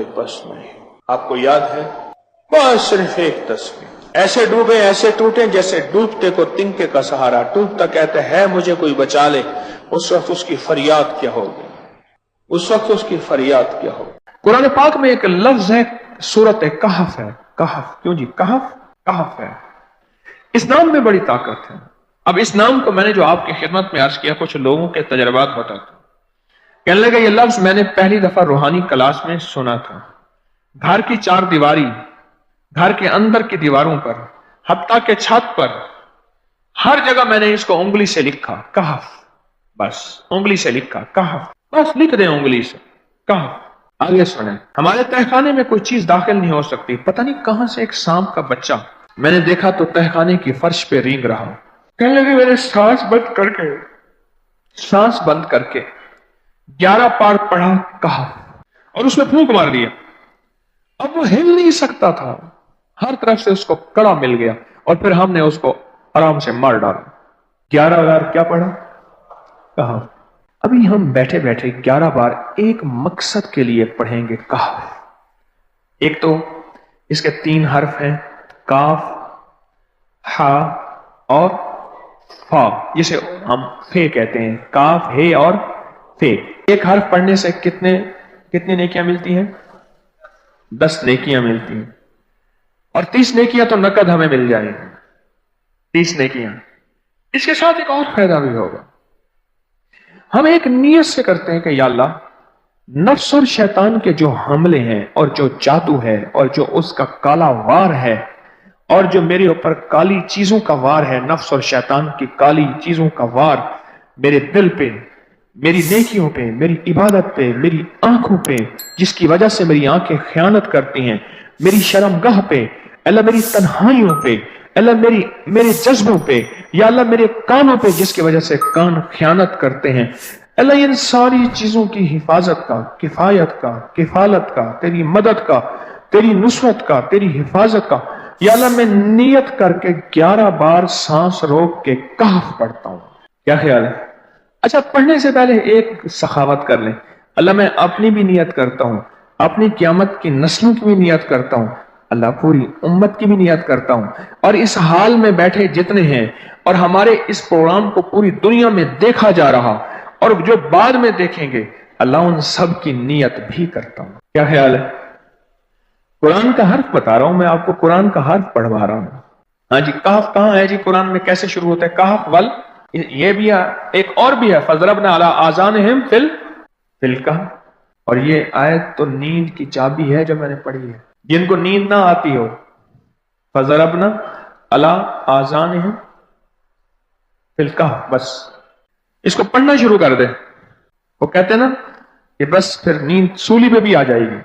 एक बस नहीं। आपको याद है, बस सिर्फ एक तस्वीर, ऐसे डूबे ऐसे टूटे जैसे डूबते को तिनके का सहारा, डूबता कहते है मुझे कोई बचा ले। उस वक्त उसकी फरियाद क्या होगी, उस वक्त उसकी फरियाद क्या होगी। कुरान पाक में एक लफ्ज है, सूरत कहफ है। कहफ, क्यों जी कहफ? कहफ है। इस नाम में बड़ी ताकत है। अब इस नाम को मैंने जो आपकी खिदमत में अर्ज किया, कुछ लोगों के तजर्बात बताता हूं। कहने लगे ये लफ्ज मैंने पहली दफा रूहानी क्लास में सुना था। घर की चार दीवारी, घर के अंदर की दीवारों पर, हत्ता के छत पर, हर जगह मैंने इसको उंगली से लिखा, कहफ। बस उंगली से लिखा कहफ, बस लिख दे उंगली से कहफ। आगे सुने, हमारे तहखाने में कोई चीज दाखिल नहीं हो सकती। पता नहीं कहां से एक सांप का बच्चा मैंने देखा तो तहखाने की फर्श पे रेंग रहा। कहने लगे मैंने सांस बंद करके 11 पार पढ़ा कहफ और उसमें फूंक मार दिया। अब वो हिल नहीं सकता था, हर तरफ से उसको कड़ा मिल गया और फिर हमने उसको आराम से मार डाला। 11 बार क्या पढ़ा? कहफ। अभी हम बैठे बैठे 11 बार एक मकसद के लिए पढ़ेंगे कहफ। एक तो इसके 3 हर्फ हैं, काफ, हा और फा, जिसे हम फे कहते हैं। काफ, हे और फे। एक हर्फ पढ़ने से कितने नेकियां मिलती हैं? 10 नेकियां मिलती हैं। और 30 नेकियां तो नकद हमें मिल जाएंगी। 30 नेकियां। इसके साथ एक और फायदा भी होगा। हम एक नियत से करते हैं कि या अल्लाह, नफ्स और शैतान के जो हमले हैं और जो जादू है और जो उसका काला वार है और जो मेरे ऊपर काली चीजों का वार है, नफ्स और शैतान की काली चीजों का वार मेरे दिल पे, मेरी नेकियों पे, मेरी इबादत पे, मेरी आंखों पे, जिसकी वजह से मेरी आंखें खयानत करती हैं, मेरी शर्मगाह पे, अल्लाह मेरी तन्हाइयों पे, अल्लाह मेरे जज्बों पे, या अल्लाह मेरे कानों पे जिसकी वजह से कान खयानत करते हैं, अल्लाह इन सारी चीजों की हिफाजत का, किफायत का, किफालत का, तेरी मदद का, तेरी नुसरत का, तेरी हिफाजत का, या अल्लाह मैं नियत करके 11 बार सांस रोक के कहफ पढ़ता हूं। क्या ख्याल है? अच्छा, पढ़ने से पहले एक सखावत कर लें। अल्लाह मैं अपनी भी नियत करता हूं, अपनी क़यामत की नस्लों की भी नियत करता हूं, अल्लाह पूरी उम्मत की भी नियत करता हूं, और इस हाल में बैठे जितने हैं और हमारे इस प्रोग्राम को पूरी दुनिया में देखा जा रहा और जो बाद में देखेंगे, अल्लाह उन सब की नियत भी करता हूं। क्या ख्याल है? कुरान का हर्फ बता रहा हूं मैं आपको, कुरान का हर्फ पढ़वा रहा हूं। हाँ जी, कहफ कहां है जी? कुरान में कैसे शुरू होता है? कहफ वल, ये भी है, एक और भी है, फजरबना अला आज़ानिहिम फिल कहफ। और ये आयत तो नींद की चाबी है जो मैंने पढ़ी है। जिनको नींद ना आती हो, फजरबना अला आज़ानिहिम फिल कहफ, बस इसको पढ़ना शुरू कर दे। वो कहते हैं ना कि बस फिर नींद सूली पे भी आ जाएगी।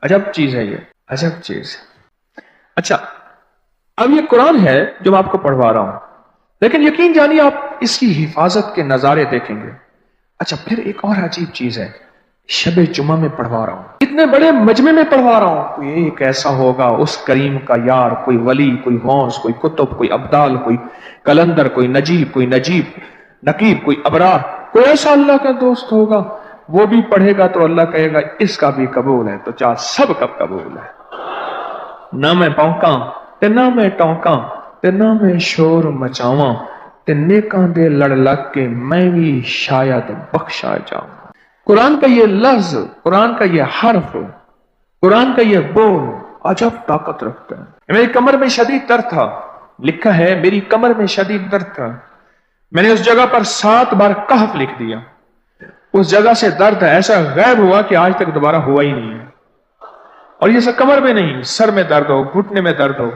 अजब चीज है ये, अजब चीज। अच्छा, अब ये कुरान है जो मैं आपको पढ़वा रहा हूं, लेकिन यकीन जानिए आप इसकी हिफाजत के नजारे देखेंगे। अच्छा, फिर एक और अजीब चीज है, शबे जुमा में पढ़वा रहा हूं, इतने बड़े मजमे में पढ़वा रहा हूं। कोई एक ऐसा होगा उस करीम का यार, कोई वली, कोई गौस, कोई कुतुब, कोई अब्दाल, कोई कलंदर, कोई नजीब, कोई नजीब नकीब, कोई अबरार, कोई ऐसा अल्लाह का दोस्त होगा, वो भी पढ़ेगा तो अल्लाह कहेगा इसका भी कबूल है। तो चाह सब कब कबूल है। ना मैं भौंका ते ना मैं टौंका ते ना मैं शोर मचावा ते नेकां दे लड़ लग के मैं भी शायद बख्शा जाऊं। कुरान का ये लफ्ज, कुरान का ये हर्फ, कुरान का ये बोल अजब ताकत रखता है। मेरी कमर में शदीद दर्द था, लिखा है मेरी कमर में शदीद दर्द था, मैंने उस जगह पर 7 बार कहफ लिख दिया। उस जगह से दर्द ऐसा गायब हुआ कि आज तक दोबारा हुआ ही नहीं है। और ये सब कमर में नहीं, सर में दर्द हो, घुटने में दर्द हो,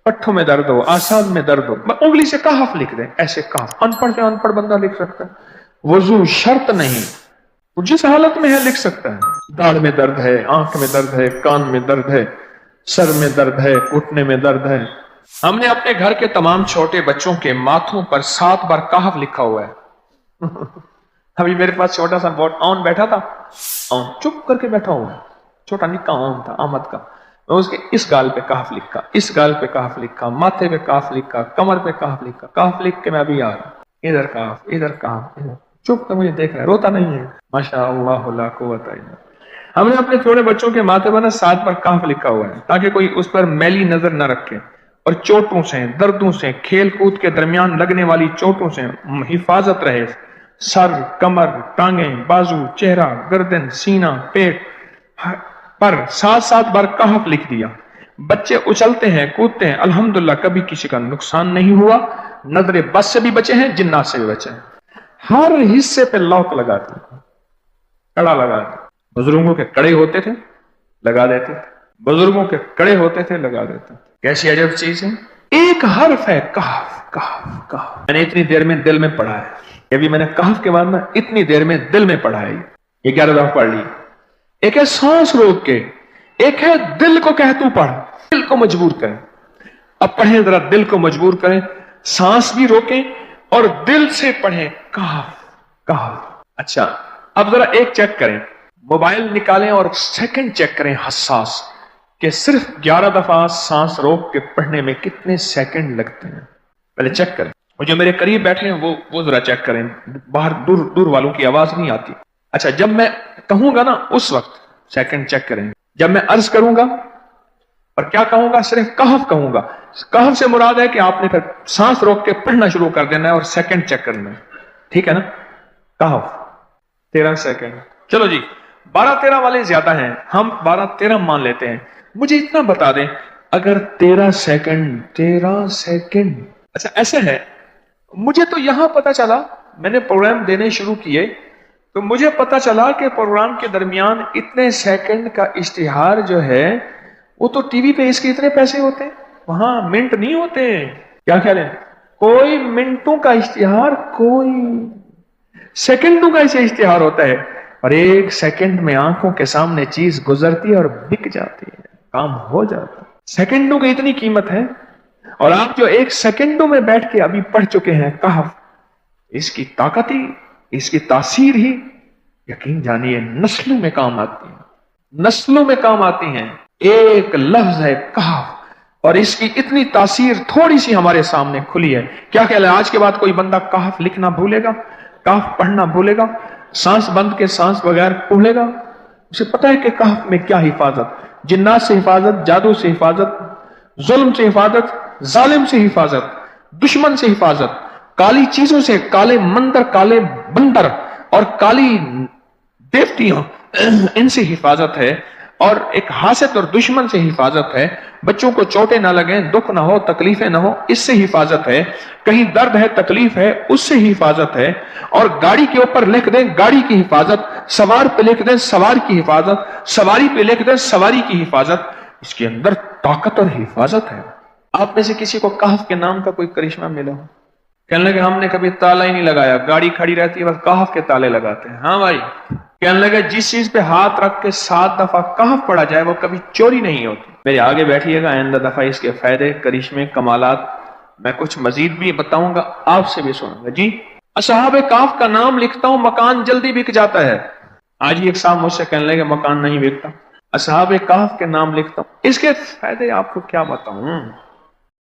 पट्ठों में दर्द हो, आसान में दर्द हो, उंगली से कहफ लिख दे, ऐसे कहफ। अनपढ़ से अनपढ़ बंदा लिख सकता है, वजू शर्त नहीं, जिस हालत में है लिख सकता है। दाढ़ में दर्द है, आंख में दर्द है, कान में दर्द है, सर में दर्द है, घुटने में दर्द है। हमने अपने घर के तमाम छोटे बच्चों के माथों पर 7 बार कहफ लिखा हुआ है। अभी मेरे पास छोटा सा बोर्ड ऑन बैठा था, ऑन चुप करके बैठा हुआ है, छोटा निक्का ऑन था आमद का। मैं उसके इस गाल पे कहफ लिखा, इस गाल पे कहफ लिखा, माथे पे कहफ लिखा, कमर पे कहफ लिखा, कहफ लिख के मैं अभी आ रहा, इधर कहफ, इधर कहफ, इधर चुप कर मुझे देख रहा है, रोता नहीं है। माशा अल्लाह ला कुव्वता इल्ला बिल्लाह। ہم نے اپنے چھوٹے بچوں کے ماتھے پر 7 پر کہف لکھا ہوا ہے تاکہ کوئی اس پر میلی نظر نہ رکھے اور چوٹوں سے، دردوں سے، کھیل کود کے درمیان لگنے والی چوٹوں سے حفاظت رہے۔ سر، کمر، ٹانگیں، بازو، چہرہ، گردن، سینہ، پیٹ پر 7 بار کہف لکھ دیا۔ بچے اچھلتے ہیں، کودتے ہیں، الحمدللہ کبھی کسی کا نقصان نہیں ہوا، نظر بس سے بھی بچے ہیں، جنات سے بھی بچے ہیں۔ ہر حصے پہ لاک لگاتے ہیں، کڑا لگاتے۔ بزرگوں کے کڑے ہوتے تھے، لگا دیتے، بزرگوں کے کڑے ہوتے تھے، لگا دیتے۔ کیسی عجب چیز ہے، ایک حرف ہے کہف، کہف، کہف۔ میں نے اتنی دیر میں دل میں پڑھا ہے، ابھی میں نے کہف کے بعد میں اتنی دیر میں دل میں پڑھا ہے، یہ 11 دفعہ پڑھ لی۔ ایک ہے سانس روک کے، ایک ہے دل کو کہ تو پڑھ، دل کو مجبور کریں۔ اب پڑھیں ذرا، دل کو مجبور کریں، سانس بھی روکیں اور دل سے پڑھیں کہف، کہف۔ اچھا اب ذرا ایک چیک کریں، موبائل نکالیں اور سیکنڈ چیک کریں حساس، کہ صرف 11 دفعہ سانس روک کے پڑھنے میں کتنے سیکنڈ لگتے ہیں۔ پہلے چیک کریں، اور جو میرے قریب بیٹھے ہیں وہ ذرا چیک کریں، باہر دور والوں کی آواز نہیں آتی۔ اچھا جب میں کہوں گا نا اس وقت سیکنڈ چیک کریں، جب میں عرض کروں گا اور کیا کہوں گا، صرف کہف کہوں گا۔ کہف سے مراد ہے کہ آپ نے پھر سانس روک کے پڑھنا شروع کر دینا ہے اور سیکنڈ چیک کرنا ہے، ٹھیک ہے نا؟ کہف 13 سیکنڈ۔ چلو جی 12-13 والے زیادہ ہیں، ہم 12-13 مان لیتے ہیں۔ مجھے اتنا بتا دیں، اگر 13 سیکنڈ، اچھا ایسے ہے، مجھے تو یہاں پتا چلا، میں نے پروگرام دینے شروع کیے تو مجھے پتا چلا کہ پروگرام کے درمیان اتنے سیکنڈ کا اشتہار جو ہے وہ تو ٹی وی پہ اس کے اتنے پیسے ہوتے ہیں، وہاں منٹ نہیں ہوتے۔ کیا خیال ہے؟ کوئی منٹوں کا اشتہار، کوئی سیکنڈوں کا اسے اشتہار ہوتا ہے، اور 1 سیکنڈ میں آنکھوں کے سامنے چیز گزرتی ہے اور بک جاتی ہے، کام ہو جاتا ہے۔ سیکنڈوں کی اتنی قیمت ہے، اور آپ جو 1 سیکنڈوں میں بیٹھ کے ابھی پڑھ چکے ہیں کہف، اس کی طاقت ہی، اس کی تاثیر ہی یقین جانیے نسلوں میں کام آتی ہے، نسلوں میں کام آتی ہیں۔ ایک لفظ ہے کہف، اور اس کی اتنی تاثیر تھوڑی سی ہمارے سامنے کھلی ہے۔ کیا خیال ہے آج کے بعد کوئی بندہ کہف لکھنا بھولے گا، کہف پڑھنا بھولے گا، سانس بند کے سانس بغیر پڑھے گا؟ اسے پتا ہے کہ کہف میں کیا حفاظت، جنات سے حفاظت، جادو سے حفاظت، ظلم سے حفاظت، ظالم سے حفاظت، دشمن سے حفاظت، کالی چیزوں سے، کالے مندر، کالے بندر اور کالی دیوتیاں، ان سے حفاظت ہے، اور ایک حاسد اور دشمن سے حفاظت ہے۔ بچوں کو چوٹیں نہ لگیں، دکھ نہ ہو، تکلیفیں نہ ہو، اس سے حفاظت ہے۔ کہیں درد ہے، تکلیف ہے، اس سے حفاظت ہے۔ اور گاڑی کے اوپر لکھ دیں گاڑی کی حفاظت، سوار پہ لکھ دیں سوار کی حفاظت، سواری پہ لکھ دیں سواری کی حفاظت، اس کے اندر طاقت اور حفاظت ہے۔ آپ میں سے کسی کو کہف کے نام کا کوئی کرشمہ ملا ہو؟ کہنے لگے ہم نے کبھی تالا ہی نہیں لگایا، گاڑی کھڑی رہتی ہے بس کہف کے تالے لگاتے ہیں۔ ہاں بھائی، کہنے لگے جس چیز پہ ہاتھ رکھ کے 7 دفعہ کہف پڑھا جائے وہ کبھی چوری نہیں ہوتی۔ میرے آگے بیٹھیے گا، آئندہ دفعہ اس کے فائدے، کرشمے، کمالات میں کچھ مزید بھی بتاؤں گا، آپ سے بھی سنوں گا۔ جی اصحاب کہف کا نام لکھتا ہوں، مکان جلدی بک جاتا ہے۔ آج ہی ایک صاحب مجھ سے کہنے لگے مکان نہیں بکتا، اصحاب کہف کے نام لکھتا ہوں، اس کے فائدے آپ کو کیا بتاؤں۔